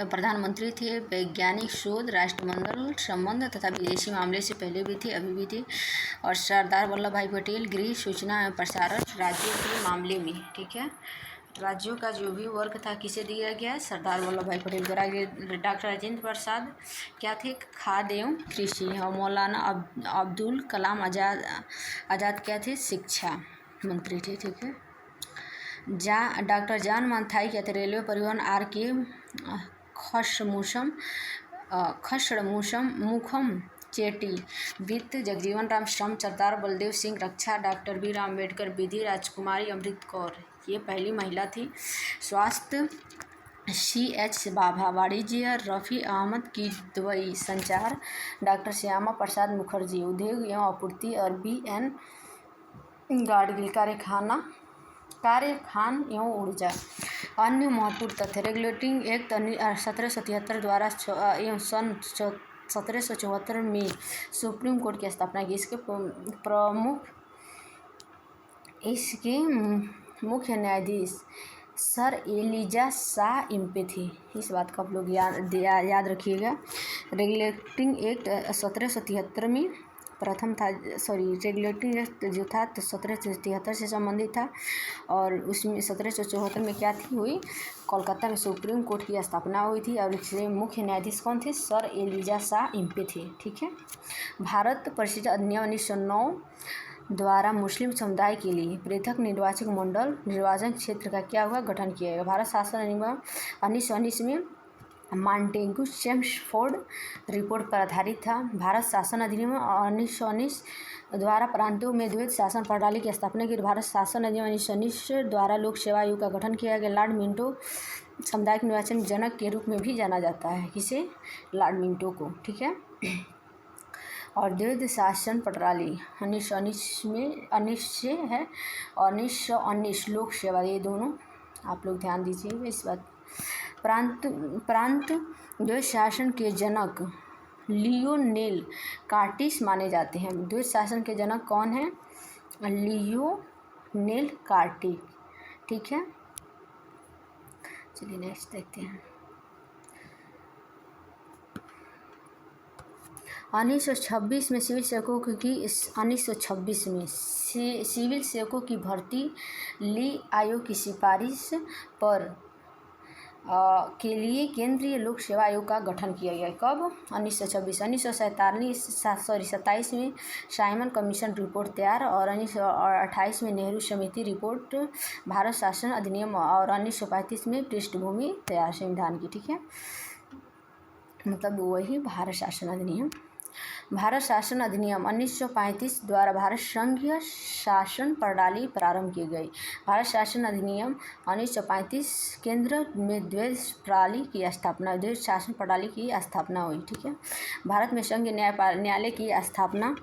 S1: प्रधानमंत्री थे। वैज्ञानिक शोध, राष्ट्रमंडल संबंध तथा विदेशी मामले से पहले भी थे, अभी भी थे। और सरदार वल्लभ भाई पटेल गृह, सूचना एवं प्रसारण राज्यों के मामले में। ठीक है, राज्यों का जो भी वर्ग था किसे दिया गया? सरदार वल्लभ भाई पटेल को। डॉक्टर राजेंद्र प्रसाद क्या थे? खाद्य एवं कृषि। और मौलाना अब्दुल कलाम आज़ाद क्या थे? शिक्षा मंत्री थे। ठीक है। डॉक्टर जॉन मंथाई क्या थे? रेलवे परिवहन। आर के खशड़मुखम चेटी। वित्त जगजीवन राम। श्रम सरदार बलदेव सिंह। रक्षा डॉक्टर बी आर अम्बेडकर। विधि राजकुमारी अमृत कौर, ये पहली महिला थी। स्वास्थ्य CH बाभा। वाणिज्य रफ़ी अहमद किदवई। संचार डॉक्टर श्यामा प्रसाद मुखर्जी। उद्योग एवं आपूर्ति और BN गाडगिल। खान एवं ऊर्जा। अन्य महत्वपूर्ण तथ्य। रेगुलेटिंग एक्ट 1773 द्वारा एवं सन 1774 में सुप्रीम कोर्ट की स्थापना की। इसके मुख्य न्यायाधीश सर एलिजा शाह इम्पे थे। इस बात को आप लोग याद रखिएगा। रेगुलेटिंग एक्ट 1773 में प्रथम था, रेगुलेटिंग एक्ट जो था तो 1773 से संबंधित था। और उसमें 1774 में क्या थी हुई? कोलकाता में सुप्रीम कोर्ट की स्थापना हुई थी और इसके मुख्य न्यायाधीश कौन थे? सर एलिजा शाह इम्पे थे। ठीक है। भारत परिषद अधिनियम 1909 द्वारा मुस्लिम समुदाय के लिए पृथक निर्वाचक मंडल निर्वाचन क्षेत्र का क्या हुआ? गठन किया गया। भारत शासन अधिनियम 1919 में मॉन्टेगू चेम्सफोर्ड रिपोर्ट पर आधारित था। भारत शासन अधिनियम 1919 द्वारा प्रांतों में द्वैत शासन प्रणाली की स्थापना की। भारत शासन अधिनियम 1919 द्वारा लोक सेवा आयोग का गठन किया गया। लॉर्ड मिंटो सामुदायिक निर्वाचन जनक के रूप में भी जाना जाता है। किसे? लॉर्ड मिंटो को। ठीक है। और द्वैत शासन प्रणाली 1919 में 19 से है और 1919 लोक सेवा, ये दोनों आप लोग ध्यान दीजिए इस बात। प्रांत द्वैत शासन के जनक लियोनेल कार्टिस माने जाते हैं। द्वैत शासन के जनक कौन है? Lionel Curtis. ठीक है। चलिए नेक्स्ट देखते हैं। 1926 में सिविल सेवकों की भर्ती ली आयोग की सिफारिश पर के लिए केंद्रीय लोक सेवा आयोग का गठन किया गया। कब? 1926। 1927 में साइमन कमीशन रिपोर्ट तैयार और 1928 में नेहरू समिति रिपोर्ट भारत शासन अधिनियम और 1935 में पृष्ठभूमि तैयार संविधान की। ठीक है, मतलब वही भारत शासन अधिनियम। भारत शासन अधिनियम 1935 द्वारा भारत संघीय शासन प्रणाली प्रारंभ की गई। भारत शासन अधिनियम 1935 केंद्र में द्वैत शासन प्रणाली की स्थापना हुई। ठीक है। भारत में संघीय न्यायालय की स्थापना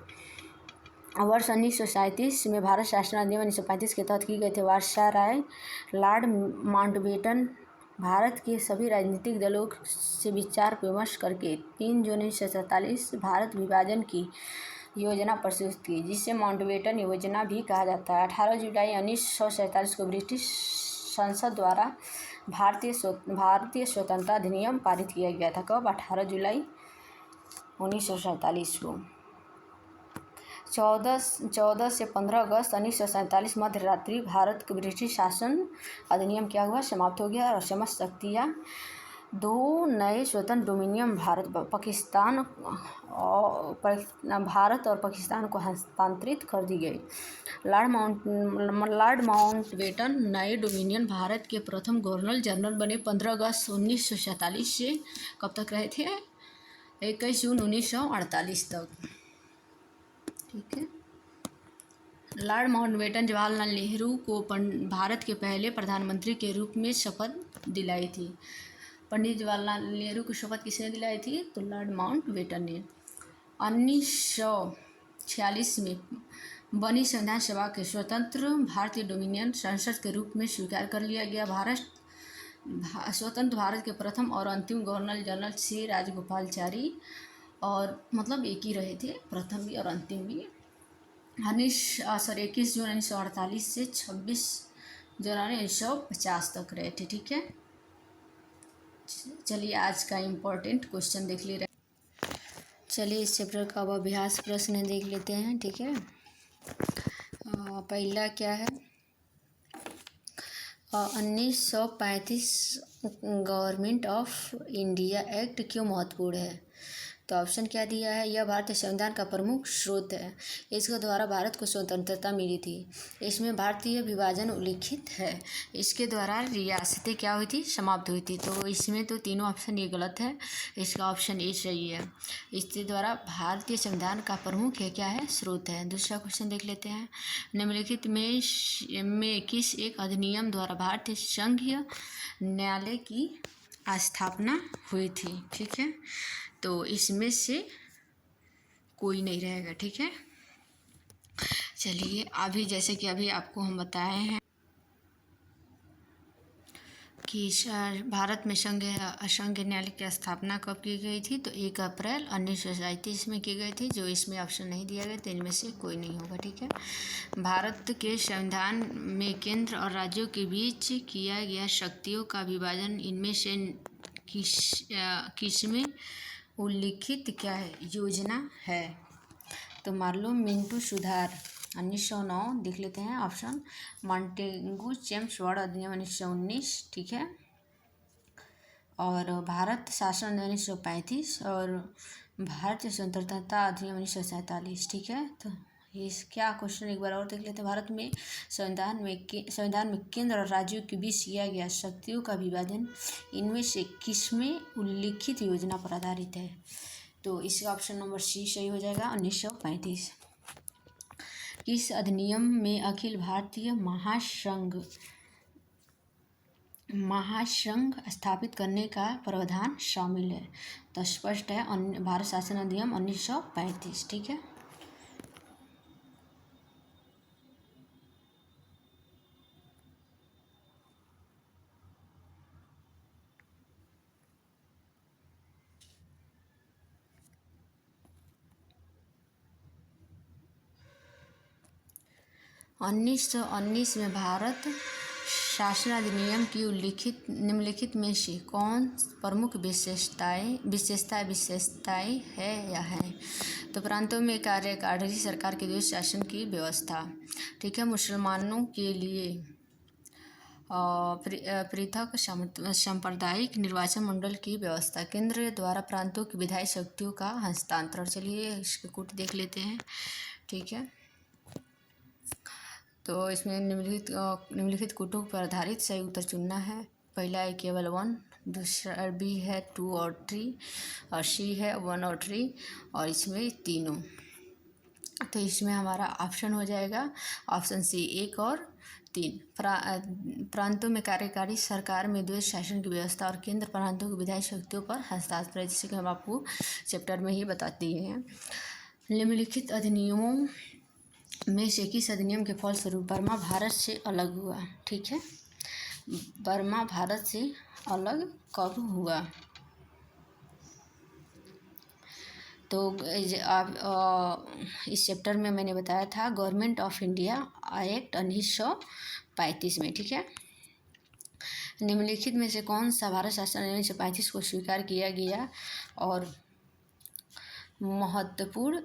S1: वर्ष 1937 में भारत शासन अधिनियम 1935 के तहत की गई थी। वायसराय लॉर्ड माउंटबेटन भारत के सभी राजनीतिक दलों से विचार विमर्श करके 3 जून 1947 भारत विभाजन की योजना प्रस्तुत की, जिसे माउंटबेटन योजना भी कहा जाता है। 18 जुलाई 1947 को ब्रिटिश संसद द्वारा भारतीय स्वतंत्रता अधिनियम पारित किया गया था। कब? 18 जुलाई 1947 को। 14 से 15 अगस्त 1947 मध्य रात्रि भारत के ब्रिटिश शासन अधिनियम क्या हुआ? समाप्त हो गया और समस्त शक्तियाँ दो नए स्वतंत्र डोमिनियन भारत और पाकिस्तान को हस्तांतरित कर दी गई। लॉर्ड माउंटबेटन नए डोमिनियन भारत के प्रथम गवर्नर जनरल बने 15 अगस्त 1947 से कब तक रहे थे? 21 जून 1948 तक। ठीक है। लॉर्ड माउंटबेटन जवाहरलाल नेहरू को भारत के पहले प्रधानमंत्री के रूप में शपथ दिलाई थी। पंडित जवाहरलाल नेहरू को शपथ किसने दिलाई थी? तो लॉर्ड माउंटबेटन ने। 1946 में बनी संविधान सभा के स्वतंत्र भारतीय डोमिनियन संसद के रूप में स्वीकार कर लिया गया। स्वतंत्र भारत के प्रथम और अंतिम गवर्नर जनरल श्री राजगोपालाचारी, और मतलब एक ही रहे थे, प्रथम भी और अंतिम भी। 21 जून 1948 से 26 जनवरी 1950 तक रहे थे। ठीक है। चलिए आज का इम्पोर्टेंट क्वेश्चन देख ले रहे। चलिए इस चैप्टर का अब अभ्यास प्रश्न देख लेते हैं। ठीक है। पहला क्या है? 1935 गवर्नमेंट ऑफ इंडिया एक्ट क्यों महत्वपूर्ण है? तो ऑप्शन क्या दिया है? यह भारतीय संविधान का प्रमुख स्रोत है। इसके द्वारा भारत को स्वतंत्रता मिली थी। इसमें भारतीय विभाजन उल्लिखित है। इसके द्वारा रियासतें क्या हुई थी? समाप्त हुई थी। तो इसमें तो तीनों ऑप्शन ये गलत है, इसका ऑप्शन ए सही है। इसके द्वारा भारतीय संविधान का प्रमुख है क्या है? स्रोत है। दूसरा क्वेश्चन देख लेते हैं। निम्नलिखित में किस एक अधिनियम द्वारा भारतीय संघीय न्यायालय की स्थापना हुई थी? ठीक है। तो इसमें से कोई नहीं रहेगा। ठीक है। चलिए अभी जैसे कि अभी आपको हम बताए हैं कि भारत में संघ न्यायालय की स्थापना कब की गई थी? तो 1 अप्रैल 1937 में की गई थी। जो इसमें ऑप्शन नहीं दिया गया तो इनमें से कोई नहीं होगा। ठीक है। भारत के संविधान में केंद्र और राज्यों के बीच किया गया शक्तियों का विभाजन इनमें से किसमें उल्लिखित क्या है? योजना है? तो मार्लो मिंटू सुधार 1909 देख लेते हैं ऑप्शन। मॉन्टेगू चेम्सफोर्ड अधिनियम 1919। ठीक है। और भारत शासन अधिनियम 1935 और भारतीय स्वतंत्रता अधिनियम 1947। ठीक है। तो इस क्या क्वेश्चन एक बार और देख लेते हैं। भारत में संविधान में केंद्र और राज्यों के बीच किया गया शक्तियों का विभाजन इनमें से किसमें उल्लिखित योजना पर आधारित है? तो इसका ऑप्शन नंबर सी सही हो जाएगा। 1935। किस अधिनियम में अखिल भारतीय महासंघ स्थापित करने का प्रावधान शामिल है? तो स्पष्ट है, भारत शासन अधिनियम 1935। ठीक है। उन्नीस में भारत शासन अधिनियम की निम्नलिखित में से कौन प्रमुख विशेषताएं है या है? तो प्रांतों में कार्यकारी सरकार के द्वारा शासन की व्यवस्था। ठीक है। मुसलमानों के लिए पृथक सांप्रदायिक निर्वाचन मंडल की व्यवस्था। केंद्र द्वारा प्रांतों की विधायी शक्तियों का हस्तांतरण। चलिए इसके कूट देख लेते हैं। ठीक है। तो इसमें निम्नलिखित कूटों पर आधारित सही उत्तर चुनना है। पहला है केवल 1, दूसरा बी है 2 और 3, और सी है 1 और 3, और इसमें तीनों। तो इसमें हमारा ऑप्शन हो जाएगा ऑप्शन सी 1 और 3। प्रांतों में कार्यकारी सरकार में द्वैध शासन की व्यवस्था और केंद्र प्रांतों की विधायी शक्तियों पर हस्तांतरण, जैसे कि हम आपको चैप्टर में ही बताते हैं। निम्नलिखित अधिनियमों में से किस अधिनियम के फलस्वरूप बर्मा भारत से अलग हुआ? ठीक है। बर्मा भारत से अलग कब हुआ? तो इस चैप्टर में मैंने बताया था गवर्नमेंट ऑफ इंडिया एक्ट 1935 में। ठीक है। निम्नलिखित में से कौन सा भारत शासन 1935 को स्वीकार किया गया और महत्वपूर्ण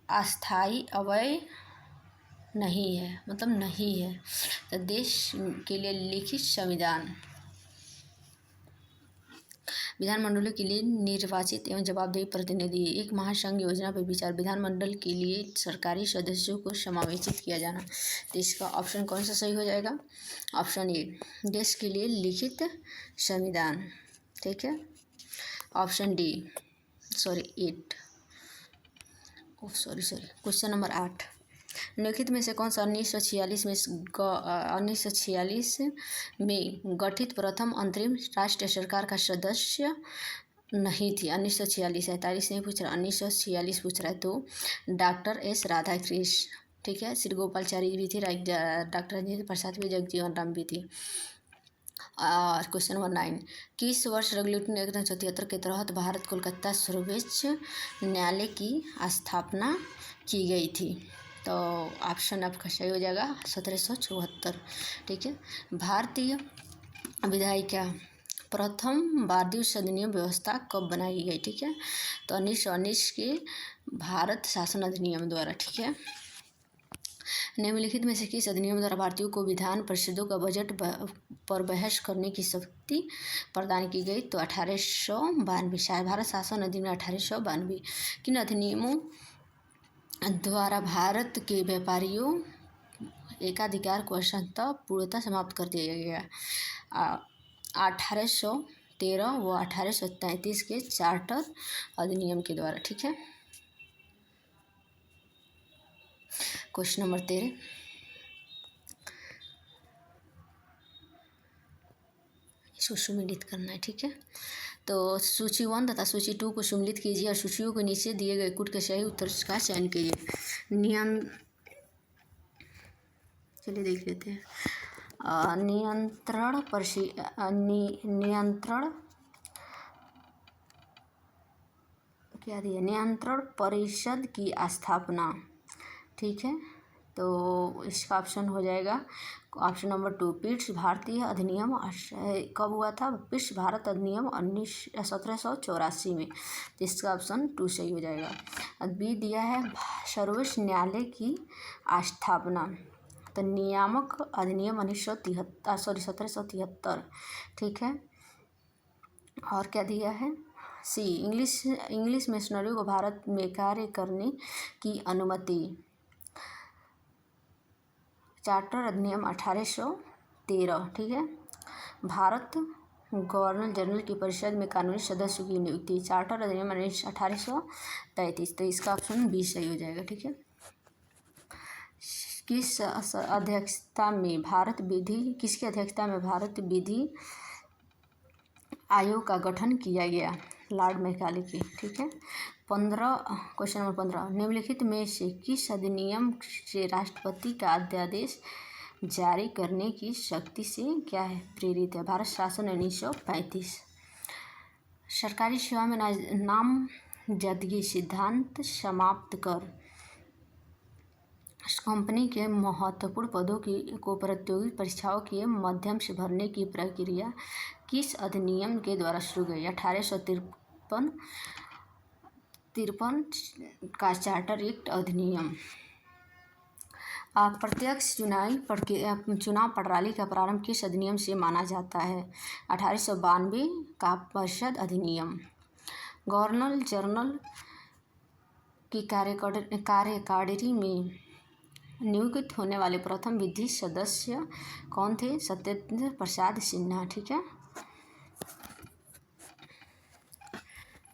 S1: अस्थायी अवय नहीं है, मतलब नहीं है। तो देश के लिए लिखित संविधान, विधानमंडलों के लिए निर्वाचित एवं जवाबदेही प्रतिनिधि, एक महासंघ योजना पर विचार, विधानमंडल के लिए सरकारी सदस्यों को समावेशित किया जाना। तो इसका ऑप्शन कौन सा सही हो जाएगा? ऑप्शन ए, देश के लिए लिखित संविधान। ठीक है, option D, sorry 8, sorry question number 8, निम्नलिखित में से कौन सा 1946 में गठित प्रथम अंतरिम राष्ट्रीय सरकार का सदस्य नहीं थी? 1946, 47 नहीं पूछ रहा, 1946 पूछ रहा है। तो डॉक्टर एस राधाकृष्ण, ठीक है, श्री गोपालाचारी भी थे, डॉक्टर राजेंद्र प्रसाद भी, जगजीवन राम भी थी। और क्वेश्चन नंबर 9, किस वर्ष रेगुलेटरी एक्ट 1974 के तहत भारत कोलकाता सर्वोच्च न्यायालय की स्थापना की गई थी? तो ऑप्शन आपका सही हो जाएगा 1774। ठीक है, भारतीय विधायिका प्रथम भारतीय सदनीय व्यवस्था कब बनाई गई? ठीक है, तो 1919 के भारत शासन अधिनियम द्वारा। ठीक है, निम्नलिखित में से किस अधिनियम द्वारा भारतीयों को विधान परिषदों का बजट पर बहस करने की शक्ति प्रदान की गई? तो 1892, भारत शासन अधिनियम 1892। किन अधिनियमों द्वारा भारत के व्यापारियों एकाधिकार को अंशतः पूर्णतः समाप्त कर दिया गया? 1813 व 1833 के चार्टर अधिनियम के द्वारा। ठीक है, क्वेश्चन नंबर 13, इसको सुमेलित करना है। ठीक है, तो सूची 1 तथा सूची 2 को सुमेलित कीजिए और सूचियों के नीचे दिए गए कुट के सही उत्तर का चयन कीजिए। चलिए देख लेते हैं। नियंत्रण क्या दिया? नियंत्रण परिषद की स्थापना। ठीक है, तो इसका ऑप्शन हो जाएगा ऑप्शन नंबर 2, पिट्स भारतीय अधिनियम कब हुआ था? पिट्स भारत अधिनियम 1784 में। तो इसका ऑप्शन 2 सही हो जाएगा। बी दिया है सर्वोच्च न्यायालय की स्थापना, तो नियामक अधिनियम 1773। ठीक है, और क्या दिया है? सी, इंग्लिश मिशनरियों को भारत में कार्य करने की अनुमति, चार्टर अधिनियम 1813। ठीक है, भारत गवर्नर जनरल की परिषद में कानूनी सदस्यों की नियुक्ति, चार्टर अधिनियम 1833। तो इसका ऑप्शन बी सही हो जाएगा। ठीक है, किसकी अध्यक्षता में भारत विधि आयोग का गठन किया गया? लॉर्ड मैकाले की। ठीक है, क्वेश्चन नंबर 15, निम्नलिखित में से किस अधिनियम से राष्ट्रपति का अध्यादेश जारी करने की शक्ति से क्या है प्रेरित है? भारत शासन 1935। सरकारी सेवा में नामजदगी सिद्धांत समाप्त कर कंपनी के महत्वपूर्ण पदों को प्रतियोगी परीक्षाओं के माध्यम से भरने की प्रक्रिया किस अधिनियम के द्वारा शुरू हुई? 1853 का चार्टर एक्ट अधिनियम। प्रत्यक्ष चुनाव प्रणाली का प्रारंभ किस अधिनियम से माना जाता है? 1892 का परिषद अधिनियम। गवर्नर जनरल की कार्यकारिणी में नियुक्त होने वाले प्रथम विधि सदस्य कौन थे? सत्येंद्र प्रसाद सिन्हा। ठीक है,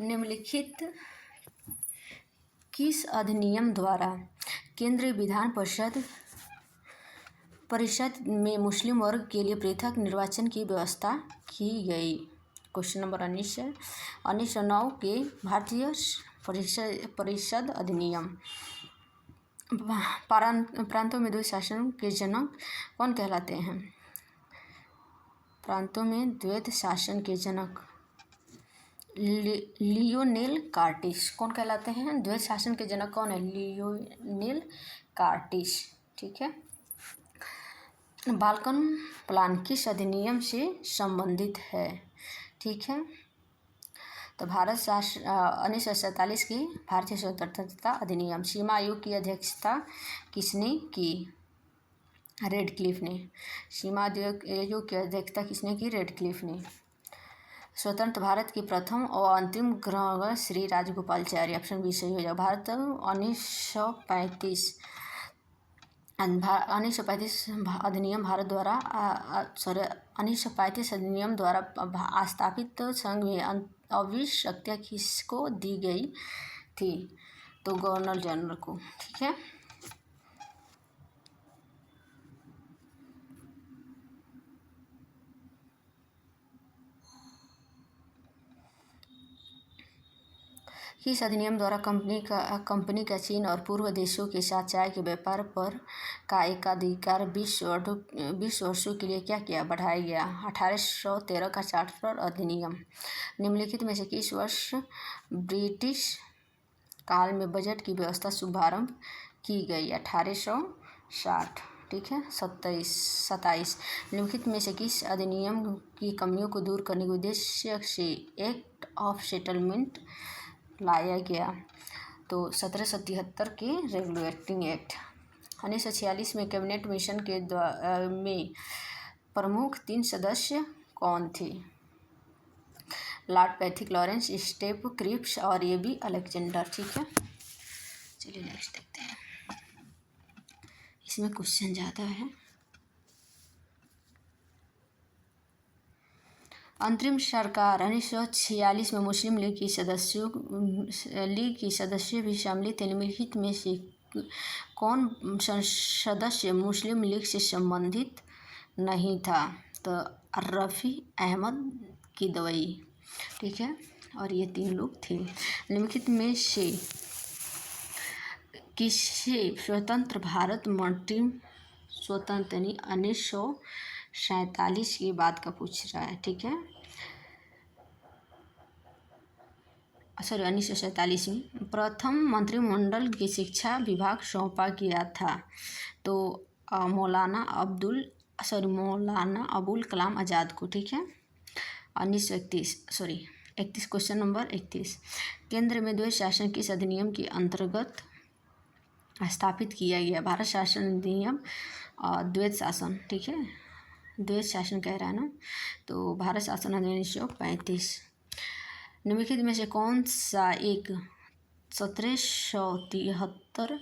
S1: निम्नलिखित किस अधिनियम द्वारा केंद्रीय विधान परिषद में मुस्लिम वर्ग के लिए पृथक निर्वाचन की व्यवस्था की गई? क्वेश्चन नंबर 19 है, 1909 के भारतीय परिषद अधिनियम। प्रांतों में द्वैत शासन के जनक कौन कहलाते हैं? प्रांतों में द्वैत शासन के जनक लियोनेल कार्टिस। कौन कहलाते हैं? द्वैत शासन के जनक कौन है? Lionel Curtis. ठीक है, बाल्कन प्लान किस अधिनियम से संबंधित है? ठीक है, तो 1947 की भारतीय स्वतंत्रता अधिनियम। सीमा आयोग की अध्यक्षता किसने की? रेडक्लिफ ने। सीमा आयोग की अध्यक्षता किसने की? रेडक्लिफ ने। स्वतंत्र भारत की प्रथम और अंतिम governor Shri Rajagopalachari. Option B सही हो जाएगा। भारत 1935 अधिनियम भारत द्वारा 1935 अधिनियम द्वारा स्थापित संघ में अविश्वसनीयता किसको दी गई थी? तो गवर्नर जनरल को। ठीक है। किस अधिनियम द्वारा कंपनी का चीन और पूर्व देशों के साथ चाय के व्यापार पर का एकाधिकार 20 वर्षों के लिए क्या किया? बढ़ाया गया। 1813 का चार्टर अधिनियम। निम्नलिखित में से किस वर्ष ब्रिटिश काल में बजट की व्यवस्था शुभारंभ की गई? 1860। ठीक है। 27। निम्नलिखित में से किस अधिनियम की कमियों को दूर करने के उद्देश्य से एक्ट ऑफ सेटलमेंट लाया गया? तो 1773 के रेगुलेटिंग एक्ट। 1946 में कैबिनेट मिशन के में प्रमुख 3 सदस्य कौन थे? लॉर्ड पैथिक, लॉरेंस स्टेप क्रिप्स और ए.बी. अलेक्जेंडर। ठीक है। चलिए नेक्स्ट देखते हैं। इसमें क्वेश्चन ज़्यादा है। अंतरिम सरकार 1946 में मुस्लिम लीग की सदस्य भी शामिल थे। निम्नलिखित में से कौन सदस्य मुस्लिम लीग से संबंधित नहीं था? तो रफ़ी अहमद किदवई। ठीक है। और ये 3 लोग थे। निम्नलिखित में से किसे स्वतंत्र भारत अंतरिम स्वतंत्र 1947 की बात का पूछ रहा है? ठीक है। सॉरी 1947 में प्रथम मंत्रिमंडल की शिक्षा विभाग सौंपा गया था? तो मौलाना अबुल कलाम आज़ाद को। ठीक है। 31 क्वेश्चन नंबर 31। केंद्र में द्वैत शासन किस अधिनियम के अंतर्गत स्थापित किया गया? भारत शासन अधिनियम द्वैत शासन। ठीक है। द्वैत शासन कह रहा है ना, तो भारत शासन अधिनियम 1935। निम्नलिखित में से कौन सा एक 1773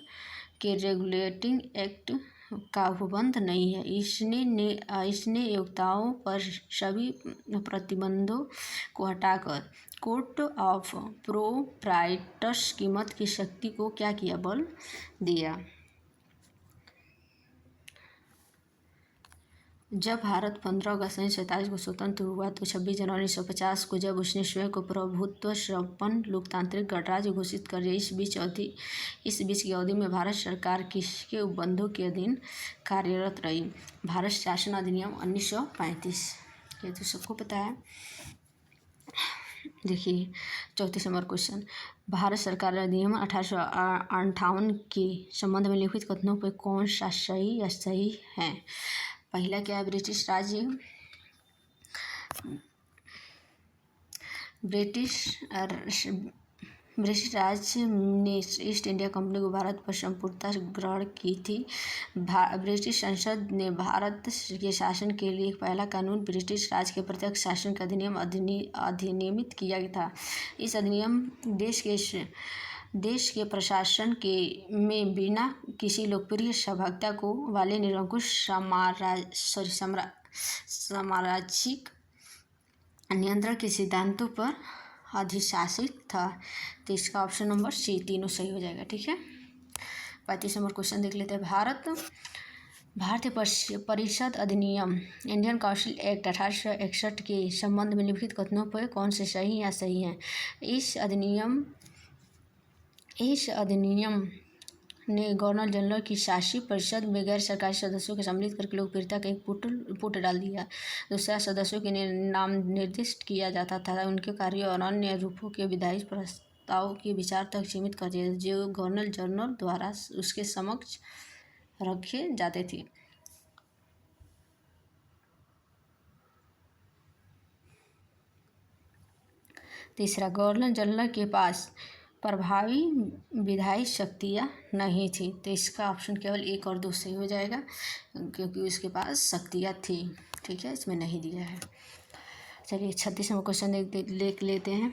S1: के रेगुलेटिंग एक्ट का उपबंध नहीं है? इसने योग्यताओं पर सभी प्रतिबंधों को हटाकर कोर्ट ऑफ प्रोप्राइटर्स कीमत की शक्ति को क्या किया? बल दिया। जब भारत 15 अगस्त 1947 को स्वतंत्र हुआ तो 26 जनवरी 1950 को जब उसने स्वयं को प्रभुत्व संपन्न लोकतांत्रिक गणराज्य घोषित कर दिया, इस बीच की अवधि में भारत सरकार किसके उपबंधों के अधीन कार्यरत रही? भारत शासन अधिनियम 1935। ये तो सबको पता है। देखिए 34 नंबर क्वेश्चन। भारत सरकार अधिनियम 1858 के संबंध में लिखित कथनों पर कौन सा सही या सही है? पहला क्या है? ब्रिटिश राज ने ईस्ट इंडिया कंपनी को भारत पर संपूर्णता ग्रहण की थी। ब्रिटिश संसद ने भारत के शासन के लिए पहला कानून ब्रिटिश राज के प्रत्यक्ष शासन का अधिनियम अधिनियमित किया था। इस अधिनियम देश के प्रशासन में बिना किसी लोकप्रिय सहभागिता को वाले निरंकुश साम्राज्यिक नियंत्रण के सिद्धांतों पर अधिशासित था। तो इसका ऑप्शन नंबर सी तीनों सही हो जाएगा। ठीक है। 35 नंबर क्वेश्चन देख लेते हैं। भारतीय परिषद अधिनियम इंडियन काउंसिल एक्ट 1861 के संबंध में लिखित कथनों पर कौन से सही या सही हैं? इस अधिनियम ने गवर्नर जनरल की शासी परिषद में गैर सरकारी सदस्यों को सम्मिलित करके लोकप्रियता का एक पुट डाल दिया। दूसरा, सदस्यों के नाम निर्दिष्ट किया जाता था, उनके कार्य और अन्य रूपों के विधायी प्रस्ताव के विचार तक सीमित कर दिया, जो गवर्नर जनरल द्वारा उसके समक्ष रखे जाते थे। तीसरा, गवर्नर जनरल के पास प्रभावी विधायी शक्तियाँ नहीं थी। तो इसका ऑप्शन केवल 1 और 2 सही हो जाएगा, क्योंकि उसके पास शक्तियाँ थी। ठीक है, इसमें नहीं दिया है। चलिए 36वां क्वेश्चन देख लेते हैं।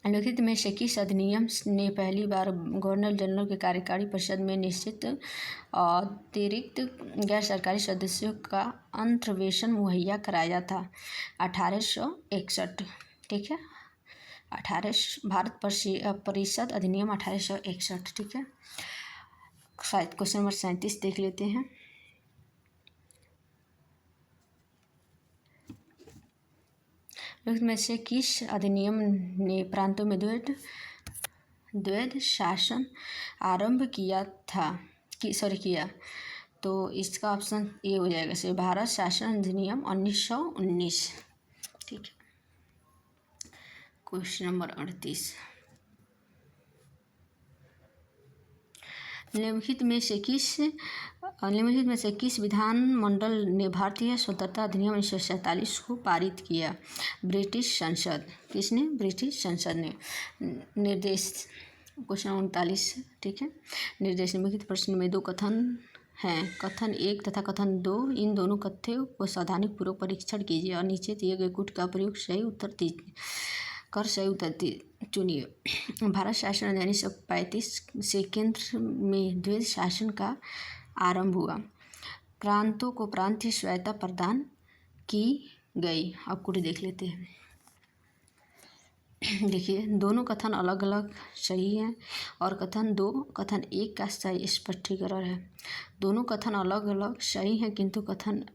S1: निम्नलिखित में से किस अधिनियम ने पहली बार गवर्नर जनरल के कार्यकारी परिषद में निश्चित अतिरिक्त गैर सरकारी सदस्यों का अंतर्वेशन मुहैया कराया था? 1861। ठीक है, भारत परिषद अधिनियम 1861। ठीक है, क्वेश्चन नंबर 37 देख लेते हैं। में से किस अधिनियम ने प्रांतों में द्वैध शासन आरंभ किया? तो इसका ऑप्शन ए हो जाएगा से भारत शासन अधिनियम 1919। ठीक है, क्वेश्चन नंबर 38। निम्नलिखित में से किस विधानमंडल ने भारतीय स्वतंत्रता अधिनियम 1947 को पारित किया? ब्रिटिश संसद। किसने? ब्रिटिश संसद ने। निर्देश, क्वेश्चन 39। ठीक है, निर्देश, निम्नलिखित प्रश्न में 2 कथन हैं, कथन 1 तथा कथन 2। इन दोनों कथ्यों को सावधानीपूर्वक परीक्षण कीजिए और नीचे दिए गए कूट का प्रयोग सही उत्तर चुनिए। भारत शासन अधिनियम 1935 से केंद्र में द्वैध शासन का आरंभ हुआ। प्रांतों को प्रांतीय स्वायत्तता प्रदान की गई। अब कुछ देख लेते हैं। देखिए, दोनों कथन अलग अलग सही हैं और कथन 1 का सही स्पष्टीकरण है। दोनों कथन अलग अलग सही हैं, किंतु कथन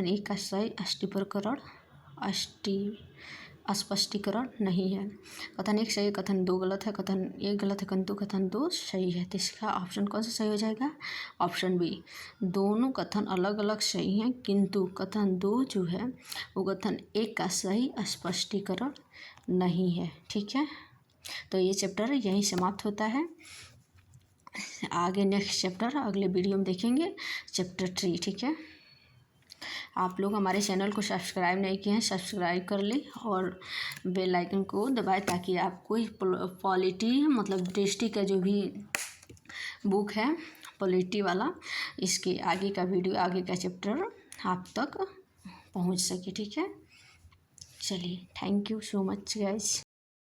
S1: 1 का सही स्पष्टीकरण नहीं है। कथन 1 सही है, कथन 2 गलत है। कथन 1 गलत है, किंतु कथन 2 सही है। तो इसका ऑप्शन कौन सा सही हो जाएगा? Option B. दोनों कथन अलग अलग सही हैं, किंतु कथन 2 जो है वो कथन 1 का सही स्पष्टीकरण नहीं है। ठीक है, तो ये चैप्टर यहीं समाप्त होता है। आगे नेक्स्ट चैप्टर अगले वीडियो में देखेंगे, चैप्टर 3। ठीक है, आप लोग हमारे चैनल को सब्सक्राइब नहीं किए हैं, सब्सक्राइब कर लें और बेल आइकन को दबाएं, ताकि आपको पॉलिटी मतलब दृष्टि का जो भी बुक है पॉलिटी वाला, इसके आगे का वीडियो, आगे का चैप्टर आप तक पहुंच सके। ठीक है, चलिए, thank you so much guys.